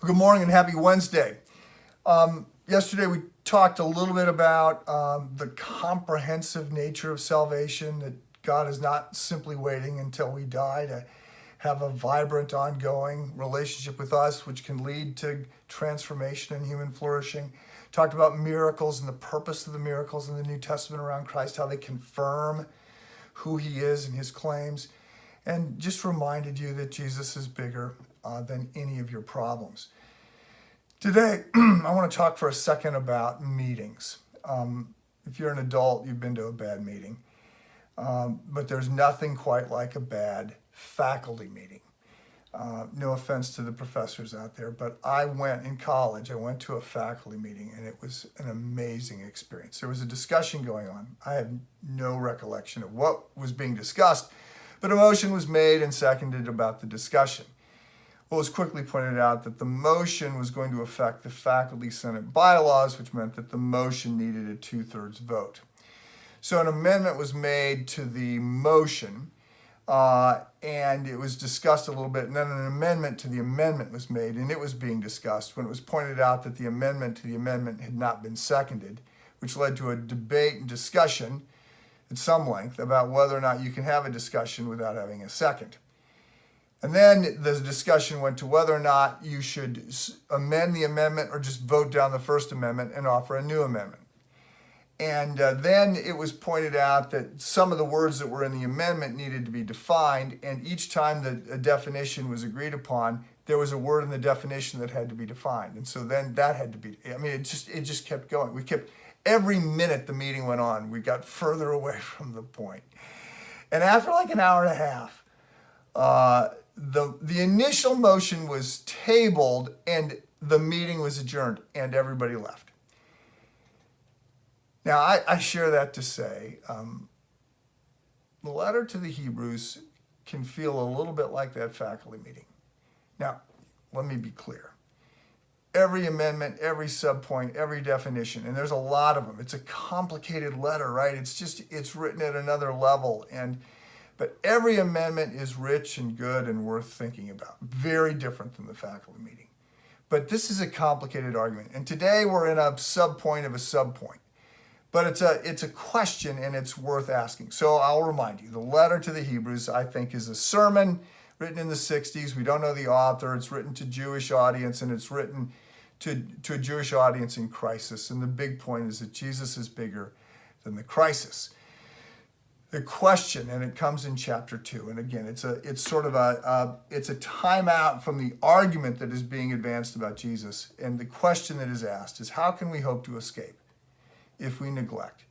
Good morning and happy Wednesday. Yesterday we talked a little bit about the comprehensive nature of salvation, that God is not simply waiting until we die to have a vibrant, ongoing relationship with us, which can lead to transformation and human flourishing. Talked about miracles and the purpose of the miracles in the New Testament around Christ, how they confirm who he is and his claims, and just reminded you that Jesus is bigger than any of your problems. Today, I want to talk for a second about meetings. If you're an adult, you've been to a bad meeting, but there's nothing quite like a bad faculty meeting. No offense to the professors out there, but I went to a faculty meeting, and it was an amazing experience. There was a discussion going on. I have no recollection of what was being discussed, but a motion was made and seconded about the discussion. Well, it was quickly pointed out that the motion was going to affect the faculty senate bylaws, which meant that the motion needed a 2/3 vote. So an amendment was made to the motion, and it was discussed a little bit, and then an amendment to the amendment was made, and it was being discussed when it was pointed out that the amendment to the amendment had not been seconded, which led to a debate and discussion at some length about whether or not you can have a discussion without having a second. And then the discussion went to whether or not you should amend the amendment or just vote down the first amendment and offer a new amendment. And then it was pointed out that some of the words that were in the amendment needed to be defined, and each time that a definition was agreed upon, there was a word in the definition that had to be defined. And so then that had to be, it just kept going. Every minute the meeting went on, we got further away from the point. And after like an hour and a half, the initial motion was tabled and the meeting was adjourned and everybody left. Now, I share that to say the letter to the Hebrews can feel a little bit like that faculty meeting. Now, let me be clear. Every amendment, every subpoint, every definition, and there's a lot of them. It's a complicated letter, right? It's written at another level, but every amendment is rich and good and worth thinking about. Very different than the faculty meeting. But this is a complicated argument. And today we're in a subpoint of a subpoint. But it's a question and it's worth asking. So I'll remind you, the letter to the Hebrews, I think, is a sermon written in the 60s. We don't know the author. It's written to Jewish audience, and it's written to a Jewish audience in crisis. And the big point is that Jesus is bigger than the crisis. The question, and it comes in chapter 2, and again, it's a timeout from the argument that is being advanced about Jesus, and the question that is asked is, how can we hope to escape if we neglect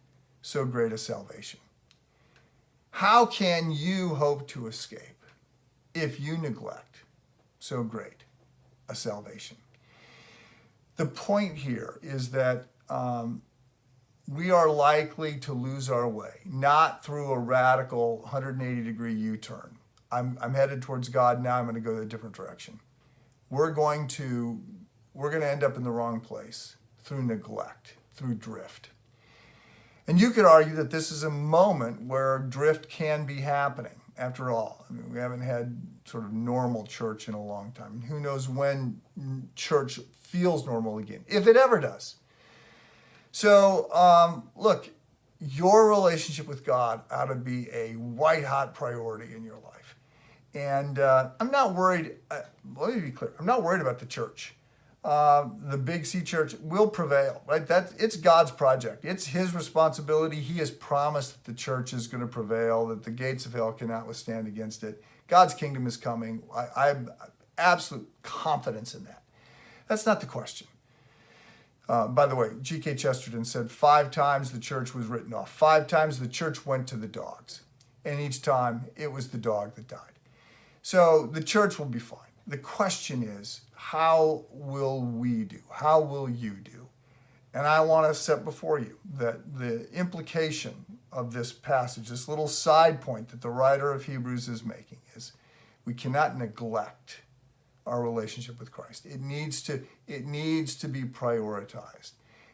so great a salvation? How can you hope to escape if you neglect so great a salvation? The point here is that we are likely to lose our way, not through a radical 180-degree U-turn. I'm headed towards God, now I'm going to go a different direction. We're going to end up in the wrong place through neglect, through drift. And you could argue that this is a moment where drift can be happening. After all, we haven't had sort of normal church in a long time. And who knows when church feels normal again, if it ever does. So, look, your relationship with God ought to be a white-hot priority in your life. And I'm not worried, let me be clear, I'm not worried about the church. The Big C church will prevail, right? It's God's project. It's his responsibility. He has promised that the church is going to prevail, that the gates of hell cannot withstand against it. God's kingdom is coming. I have absolute confidence in that. That's not the question. By the way, G.K. Chesterton said 5 times the church was written off. 5 times the church went to the dogs. And each time it was the dog that died. So the church will be fine. The question is, how will we do? How will you do? And I want to set before you that the implication of this passage, this little side point that the writer of Hebrews is making, is we cannot neglect our relationship with Christ. It needs to be prioritized.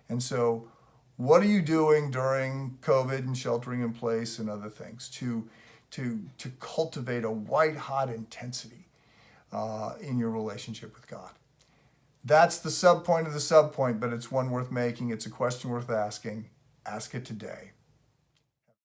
And so what are you doing during COVID and sheltering in place and other things to cultivate a white-hot intensity in your relationship with God? That's the sub point of the sub point, but it's one worth making. It's a question worth asking. Ask it today.